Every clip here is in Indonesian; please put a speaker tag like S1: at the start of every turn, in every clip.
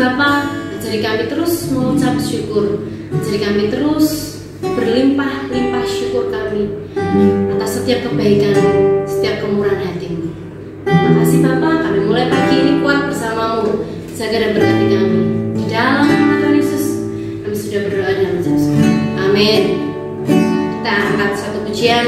S1: Bapa, ajari kami terus mengucap syukur, ajari kami terus berlimpah-limpah syukur kami atas setiap kebaikan, setiap kemurahan hati-Mu. Terima kasih Bapa, kami mulai pagi ini kuat bersama-Mu, jaga dan berkati kami. Di dalam nama Tuhan Yesus, kami sudah berdoa dan mengucap syukur. Amin. Kita angkat satu pujian.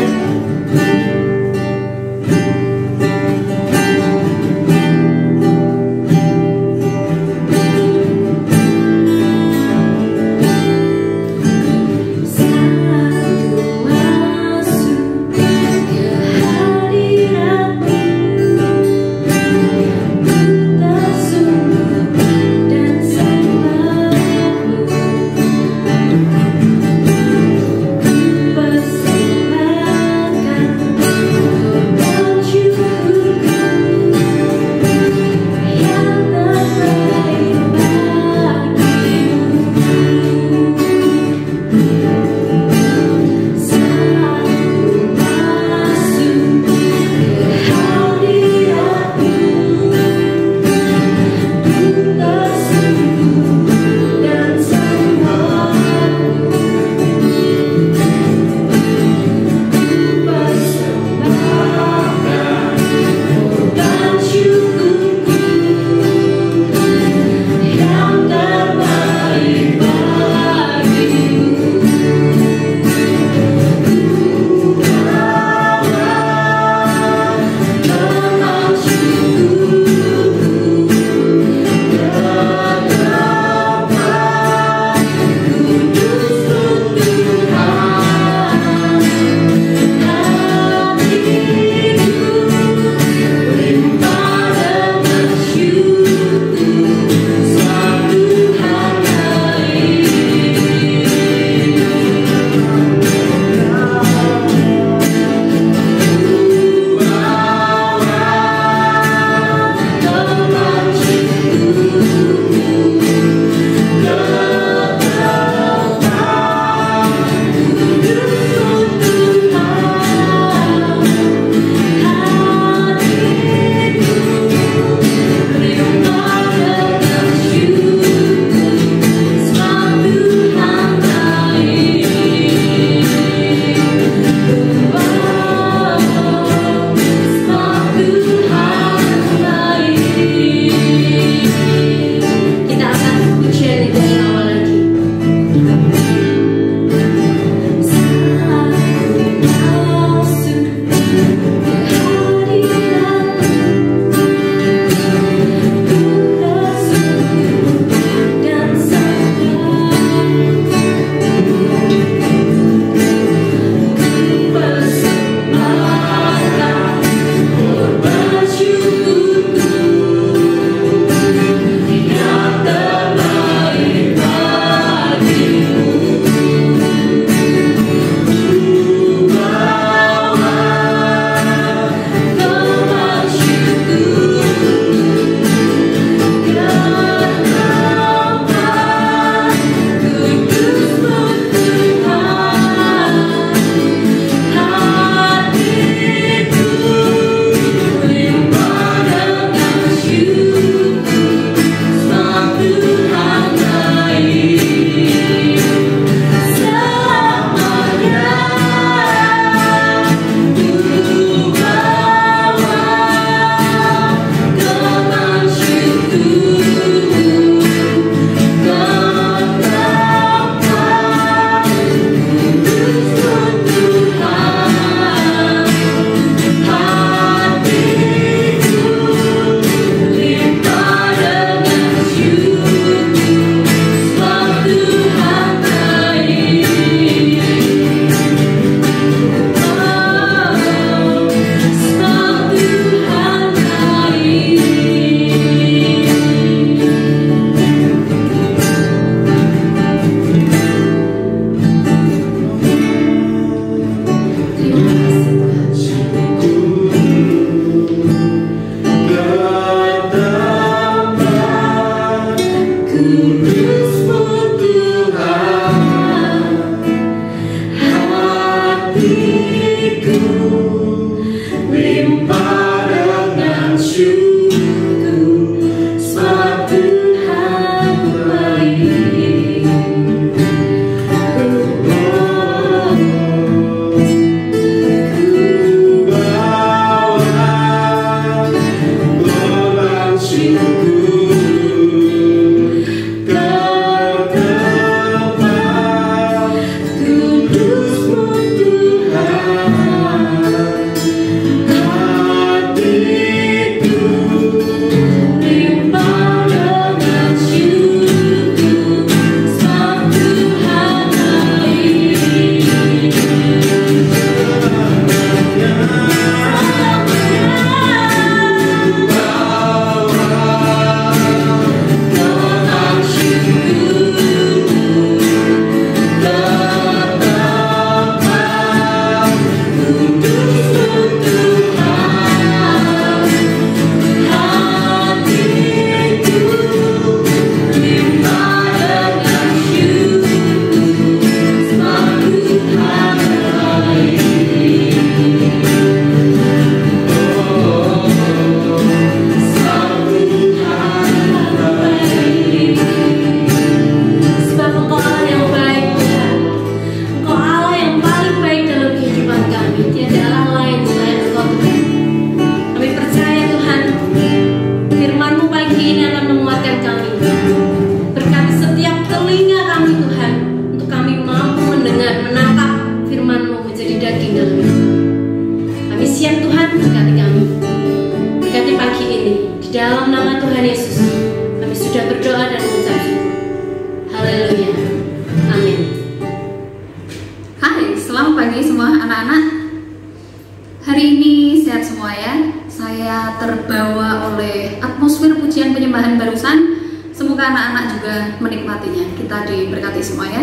S2: semoga anak-anak juga menikmatinya. Kita diberkati semua ya.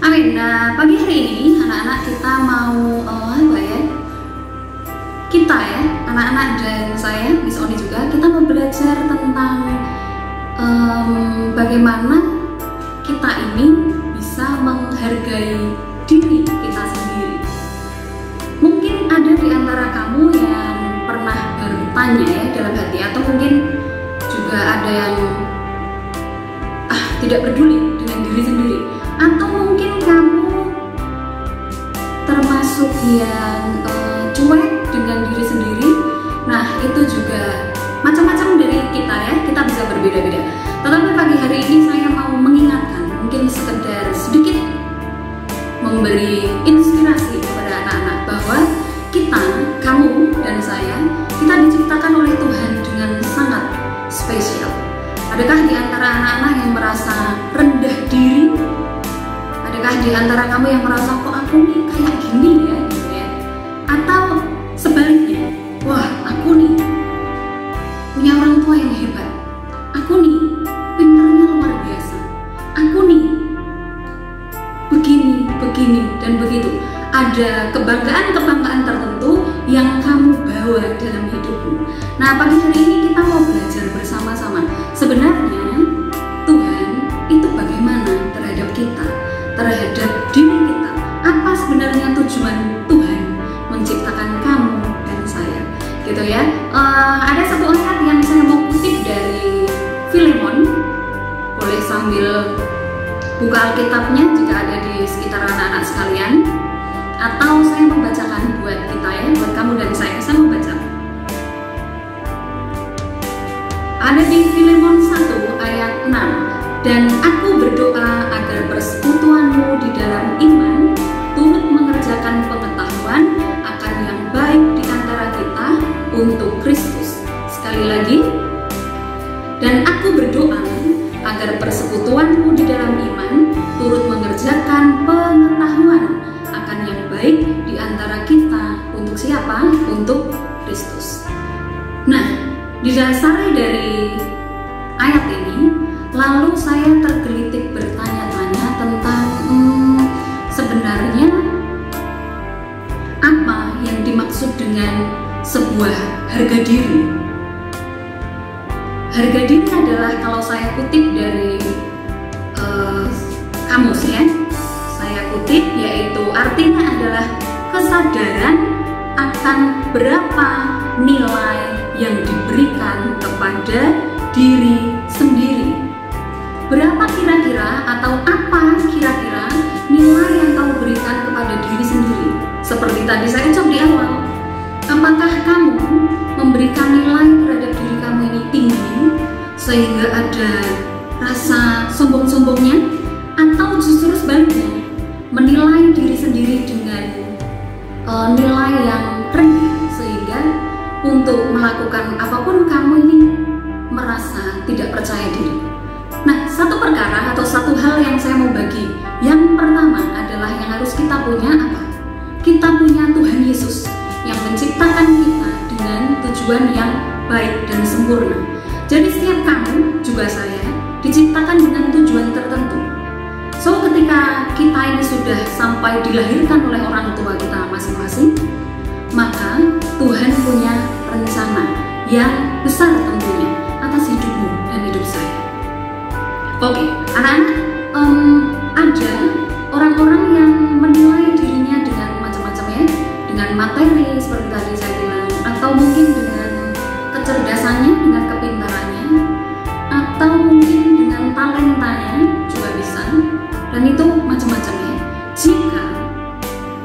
S2: Amin. Nah, pagi hari ini anak-anak kita mau kita ya, anak-anak dan saya, Miss Oni juga, kita mau belajar tentang bagaimana kita ini bisa menghargai diri kita sendiri. Mungkin ada di antara kamu yang pernah bertanya ya dalam hati, atau mungkin juga ada yang tidak peduli dengan diri sendiri, atau mungkin kamu termasuk yang cuek dengan diri sendiri. Nah, itu juga macam-macam dari kita ya, kita bisa berbeda-beda. Tetapi pagi hari ini saya mau mengingatkan, mungkin sekedar sedikit memberi inspirasi kepada anak-anak bahwa kita, kamu dan saya, kita diciptakan oleh Tuhan dengan sangat spesial. Adakah di antara anak-anak yang merasa rendah diri? Adakah di antara kamu yang merasa kok aku nih kayak gini ya, gitu ya? Atau sebaliknya, wah aku nih punya orang tua yang hebat, aku nih pintarnya luar biasa, aku nih begini dan begitu. Ada kebanggaan-kebanggaan tertentu yang kamu bawa dalam hidupmu. Nah, pagi hari ini kita mau belajar bersama-sama. Sebenarnya Tuhan itu bagaimana terhadap kita, terhadap diri kita. Apa sebenarnya tujuan Tuhan menciptakan kamu dan saya, gitu ya. Ada satu ayat yang saya mau kutip dari Filemon. Boleh sambil buka Alkitabnya jika ada di sekitar anak-anak sekalian, atau saya membacakan buat kita ya, buat kamu dan saya membaca. Ada di Filemon 1 ayat 6. Dan aku berdoa agar persekutuanmu di dalam iman turut mengerjakan pengetahuan akan yang baik di antara kita untuk Kristus. Sekali lagi, dan aku berdoa agar persekutuanmu di dalam iman turut mengerjakan pengetahuan akan yang baik di antara kita untuk siapa? Untuk Kristus. Nah, didasari dari ayat ini, lalu saya tergelitik bertanya-tanya tentang sebenarnya apa yang dimaksud dengan sebuah harga diri. Harga diri adalah, kalau saya kutip dari kamus ya, saya kutip, yaitu artinya adalah kesadaran akan berapa nilai yang diberikan kepada diri sendiri. Berapa kira-kira atau apa kira-kira nilai yang kamu berikan kepada diri sendiri? Seperti tadi saya ucap di awal, apakah kamu memberikan nilai terhadap diri kamu ini tinggi sehingga ada rasa sombong-sombongnya, atau justru sebaliknya menilai diri sendiri dengan nilai yang rendah sehingga untuk melakukan apapun kamu ini merasa tidak percaya diri? Nah, satu perkara atau satu hal yang saya mau bagi, yang pertama adalah yang harus kita punya apa? Kita punya Tuhan Yesus yang menciptakan kita dengan tujuan yang baik dan sempurna. Jadi setiap kamu, juga saya, diciptakan dengan tujuan tertentu. So, ketika kita ini sudah sampai dilahirkan oleh orang tua kita masing-masing, maka Tuhan punya rencana yang besar tentunya atas hidupmu dan hidup saya. Oke, anak-anak, ada orang-orang yang menilai dirinya dengan macam-macam ya, dengan materi seperti tadi saya bilang, atau mungkin dengan kecerdasannya, dengan kepintarannya, atau mungkin dengan talentanya juga bisa, dan itu macam-macam ya. Jika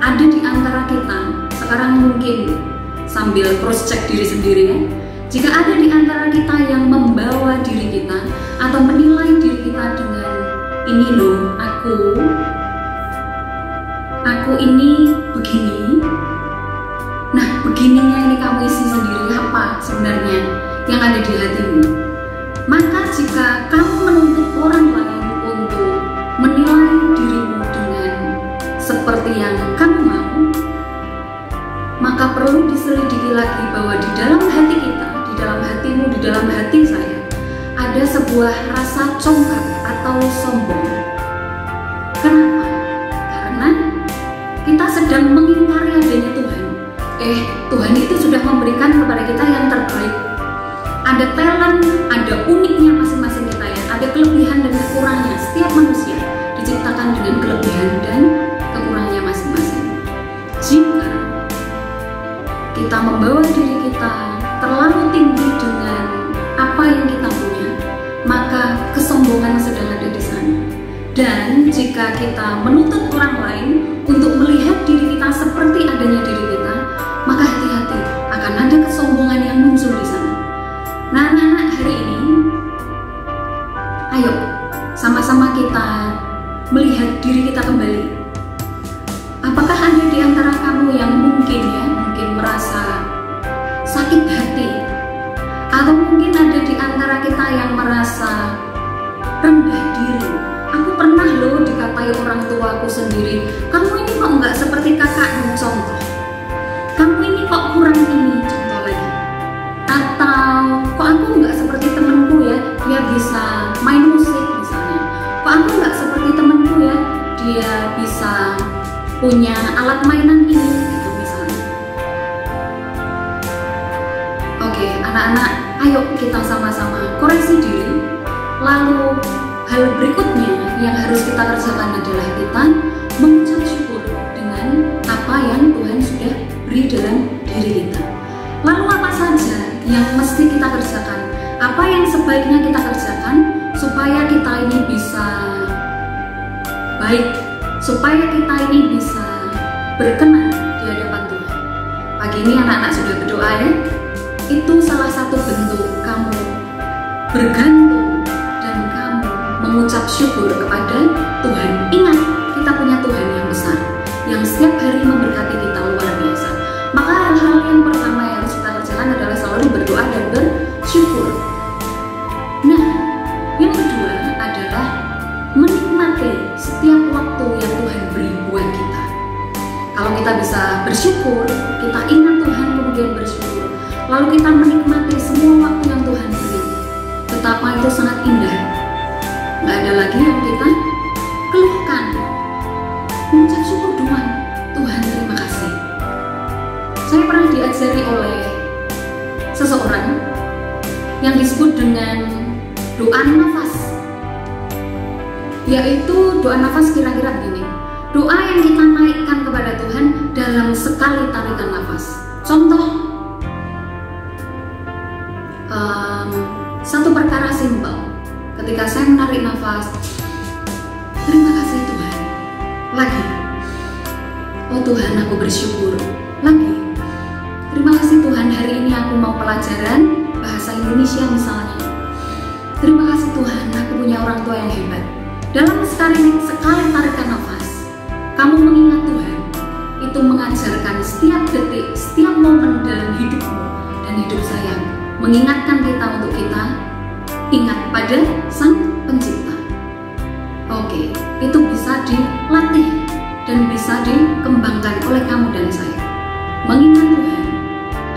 S2: ada di antara kita sekarang, mungkin sambil cross check diri sendiri ya, jika ada di antara kita yang membawa diri kita atau menilai diri kita dengan ini loh, aku ini begini. Nah, begininya ini kamu isi sendiri apa sebenarnya yang ada di hatimu? Maka jika kamu menuntut orang lain untuk menilai dirimu dengan seperti yang kamu mau, maka perlu diselidiki lagi bahwa di dalam hati kita, di dalam hatimu, di dalam hati saya, ada sebuah rasa congkak atau sombong. Kenapa? Karena kita sedang mengingkari adanya Tuhan. Tuhan itu sudah memberikan kepada kita yang terbaik. Ada talent, ada uniknya masing-masing kita ya. Ada kelebihan dan kekurangannya. Setiap manusia diciptakan dengan kelebihan dan kekurangannya masing-masing. Jika kita membawa diri kita terlalu tinggi dengan apa yang kita punya, maka kesombongan sedang ada di sana. Dan jika kita menuntut orang lain untuk melihat diri kita seperti adanya diri kita, maka hati-hati, akan ada kesombongan yang muncul di sana. Nah, anak-anak, hari ini ayo sama-sama kita melihat diri kita kembali. Apakah ada di antara kamu yang mungkin merasa sakit hati, atau mungkin ada di antara kita yang merasa rendah diri? Aku pernah loh dikatai orang tuaku sendiri, kamu ini kok nggak seperti kakakmu, contoh. Kamu ini kok kurang ini, contoh lagi. Atau kok aku nggak seperti temenku ya, dia bisa main musik misalnya. Kok aku nggak seperti temenku ya, dia bisa punya alat mainan ini, gitu misalnya. Oke, anak-anak, ayo kita sama-sama koreksi diri. Lalu hal berikutnya yang harus kita kerjakan adalah kita mengucap syukur dengan apa yang Tuhan sudah beri dalam diri kita. Lalu apa saja yang mesti kita kerjakan? Apa yang sebaiknya kita kerjakan supaya kita ini bisa baik, supaya kita ini bisa berkenan di hadapan Tuhan? Pagi ini anak-anak sudah berdoa ya? Itu salah satu bentuk kamu bergantung dan kamu mengucap syukur kepada Tuhan. Ingat, kita punya Tuhan yang besar, yang setiap hari memberkati kita luar biasa. Maka hal-hal yang pertama yang harus kita kerjakan adalah selalu berdoa dan bersyukur. Nah, yang kedua adalah menikmati setiap waktu yang Tuhan beri buat kita. Kalau kita bisa bersyukur, kita ingat Tuhan kemudian bersyukur, lalu kita menikmati semua waktu yang Tuhan beri, betapa itu sangat indah. Nggak ada lagi yang kita keluhkan. Mengucap syukur doang, Tuhan terima kasih. Saya pernah diajari oleh seseorang yang disebut dengan doa nafas, yaitu doa nafas kira-kira begini. Doa yang kita naikkan kepada Tuhan dalam sekali tarikan nafas. Contoh, satu perkara simpel. Ketika saya menarik nafas, terima kasih Tuhan. Lagi, oh Tuhan aku bersyukur. Lagi, terima kasih Tuhan hari ini aku mau pelajaran bahasa Indonesia misalnya. Terima kasih Tuhan aku punya orang tua yang hebat. Dalam sekali tarikan nafas, kamu mengingat Tuhan. Itu mengajarkan setiap detik, setiap momen dalam hidupmu dan hidup saya, mengingatkan kita untuk kita ingat pada Sang Pencipta. Oke, itu bisa dilatih dan bisa dikembangkan oleh kamu dan saya. Mengingat Tuhan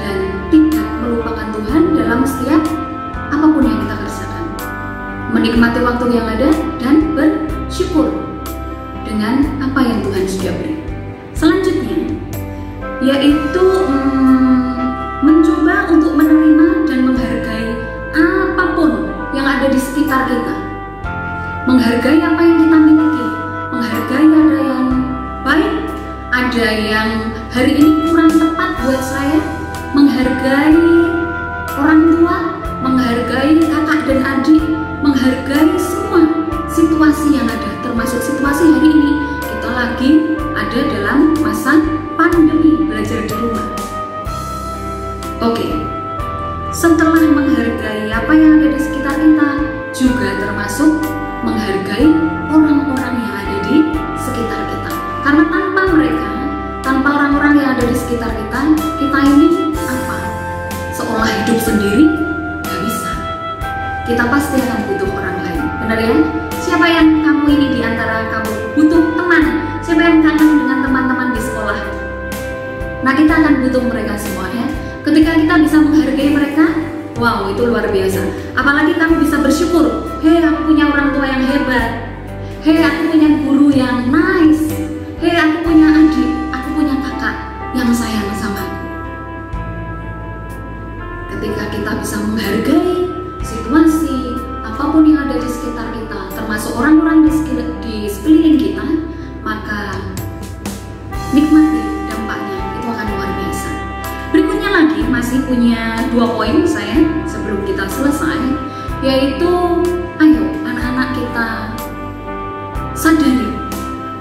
S2: dan tidak melupakan Tuhan dalam setiap apapun yang kita kerjakan. Menikmati waktu yang ada dan bersyukur dengan apa yang Tuhan sudah beri. Selanjutnya, yaitu mencoba untuk menerima dan menghargai apapun yang ada di sekitar kita. Menghargai apa yang kita miliki, menghargai ada yang baik, ada yang hari ini kurang tepat buat saya, menghargai orang tua, menghargai kakak dan adik, menghargai semua situasi yang ada, termasuk situasi hari ini kita lagi ada dalam masa pandemi, belajar di rumah. Oke, setelah menghargai apa yang ada di sekitar kita, juga termasuk menghargai orang-orang yang ada di sekitar kita. Karena tanpa mereka, tanpa orang-orang yang ada di sekitar kita, kita ini apa? Seolah hidup sendiri, gak bisa. Kita pasti akan butuh orang lain, benar ya? Siapa yang kamu ini di antara kamu butuh teman? Siapa yang kangen dengan teman-teman di sekolah? Nah, kita akan butuh mereka semua ya. Ketika kita bisa menghargai mereka, Wow, itu luar biasa. Apalagi kamu bisa bersyukur, hei aku punya orang tua yang hebat, hei aku punya guru yang nice, hei aku punya adik, aku punya kakak yang sayang sama aku. Ketika kita bisa menghargai situasi apapun yang ada di sekitar kita, termasuk orang-orang di sekeliling kita, maka nikmati dampaknya, itu akan luar biasa. Berikutnya lagi masih punya 2 poin saya sebelum kita selesai, yaitu ayo anak-anak kita sadari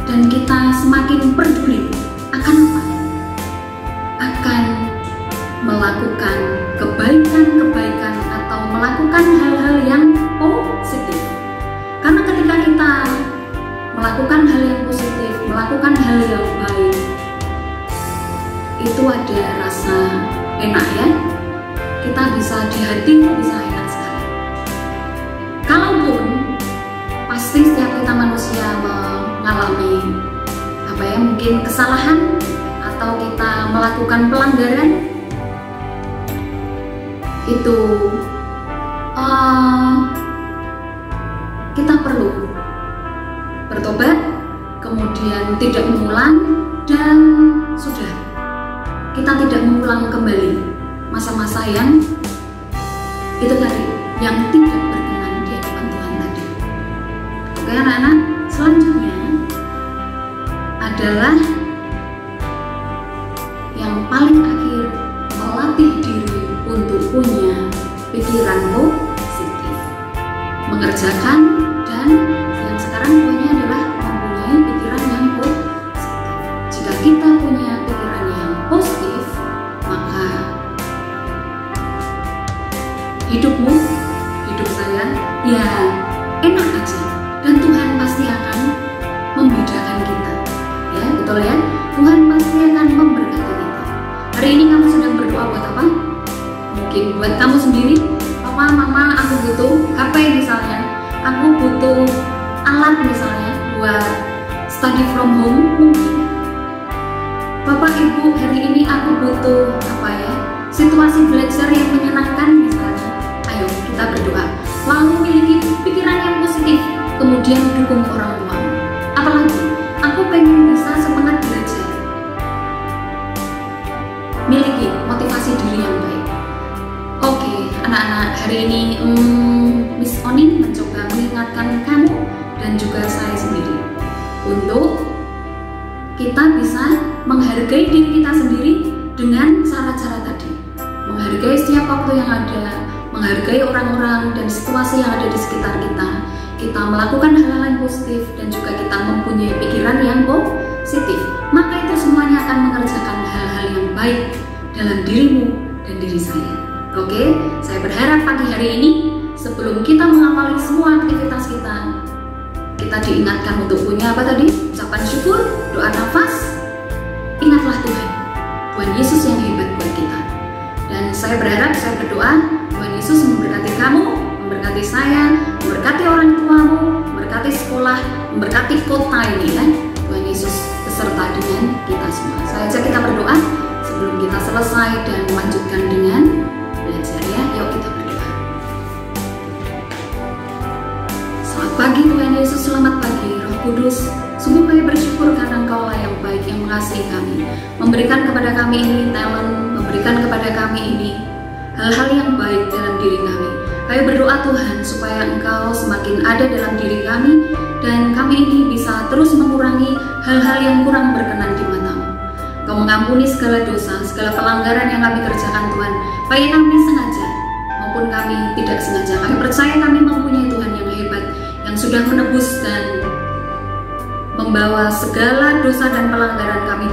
S2: dan kita semakin peduli akan apa? Akan melakukan kebaikan-kebaikan atau melakukan hal-hal yang positif. Karena ketika kita melakukan hal yang positif, melakukan hal yang baik, itu ada rasa enak ya. Kita bisa di hati bisa enak sekali. Kalaupun pasti setiap kita manusia mengalami mungkin kesalahan atau kita melakukan pelanggaran, itu kita perlu bertobat, kemudian tidak mengulang, dan sudah kita tidak mengulang kembali masa-masa yang itu tadi, yang tidak berkenan di hadapan Tuhan tadi. Oke anak-anak, selanjutnya adalah yang paling akhir, melatih diri untuk punya pikiran positif, mengerjakan, dan yang sekarang poinnya adalah mempunyai pikiran yang positif. Jika kita punya pikiran yang positif, maka hidupmu, hidup saya, ya enak aja, dan Tuhan pasti akan membedakan kita. Ya, betul ya? Tuhan pasti akan memberkati kita. Hari ini kamu sedang berdoa buat apa? Mungkin buat kamu sendiri. Papa, mama, aku butuh HP misalnya, aku butuh alat misalnya buat study from home mungkin. Bapak ibu, hari ini aku butuh situasi belajar yang menyenangkan misalnya. Ayo kita berdoa, lalu miliki pikiran yang positif, kemudian dukung orang tuamu. Apalagi aku pengen bisa semangat belajar, miliki motivasi diri yang baik. Oke anak-anak, hari ini Miss Oni mencoba mengingatkan kamu dan juga saya sendiri untuk kita bisa menghargai diri kita sendiri dengan cara-cara tadi, menghargai setiap waktu yang ada, menghargai orang-orang dan situasi yang ada di sekitar kita. Kita melakukan hal-hal yang positif dan juga kita mempunyai pikiran yang positif, maka itu semuanya akan mengerjakan hal-hal yang baik dalam dirimu dan diri saya. Oke, saya berharap pagi hari ini sebelum kita mengawali semua aktivitas kita diingatkan untuk punya apa tadi? Ucapan syukur, doa nafas. Ingatlah Tuhan Yesus yang hebat buat kita. Dan saya berharap, saya berdoa Tuhan Yesus memberkati kamu, memberkati saya, memberkati orang tuamu, memberkati sekolah, memberkati kota ini ya. Tuhan Yesus beserta dengan kita semua. Saya ajak kita berdoa sebelum kita selesai dan melanjutkan dengan belajar ya. Yuk kita berdoa. Selamat pagi Tuhan Yesus, selamat pagi Roh Kudus. Sungguh kami bersyukur karena Engkaulah yang baik, yang mengasihi kami, memberikan kepada kami ini talent, memberikan kepada kami ini hal-hal yang baik dalam diri kami. Kami berdoa Tuhan supaya Engkau semakin ada dalam diri kami dan kami ini bisa terus mengurangi hal-hal yang kurang berkenan di mata-Mu. Engkau mengampuni segala dosa, segala pelanggaran yang kami kerjakan Tuhan, baik kami sengaja maupun kami tidak sengaja. Kami percaya kami mempunyai Tuhan yang hebat, yang sudah menebus dan membawa segala dosa dan pelanggaran kami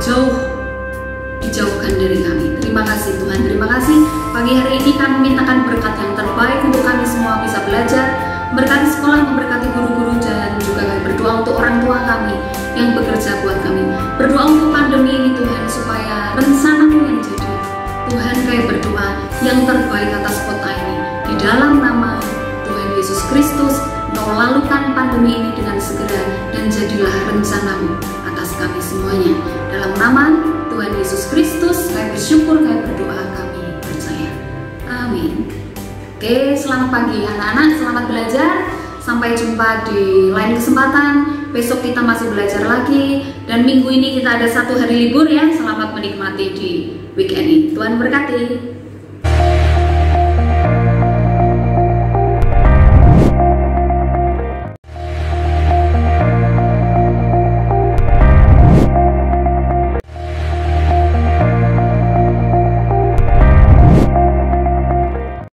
S2: dijauhkan dari kami. Terima kasih Tuhan, terima kasih. Pagi hari ini kami mintakan berkat yang terbaik untuk kami semua bisa belajar, memberkati sekolah, memberkati guru-guru, dan juga kami berdoa untuk orang tua kami yang bekerja buat kami. Berdoa untuk pandemi ini Tuhan, supaya rencana-Mu yang jadi. Tuhan, kami berdoa yang terbaik atas kota ini. Di dalam nama Tuhan Yesus Kristus, Engkau lalukan pandemi ini dengan segera dan jadilah rencana-Mu atas kami semuanya. Dalam nama Tuhan Yesus Kristus, kami bersyukur, kami berdoa, kami percaya. Amin. Oke, selamat pagi anak-anak, selamat belajar. Sampai jumpa di lain kesempatan. Besok kita masih belajar lagi. Dan minggu ini kita ada 1 hari libur ya. Selamat menikmati di weekend ini. Tuhan berkati.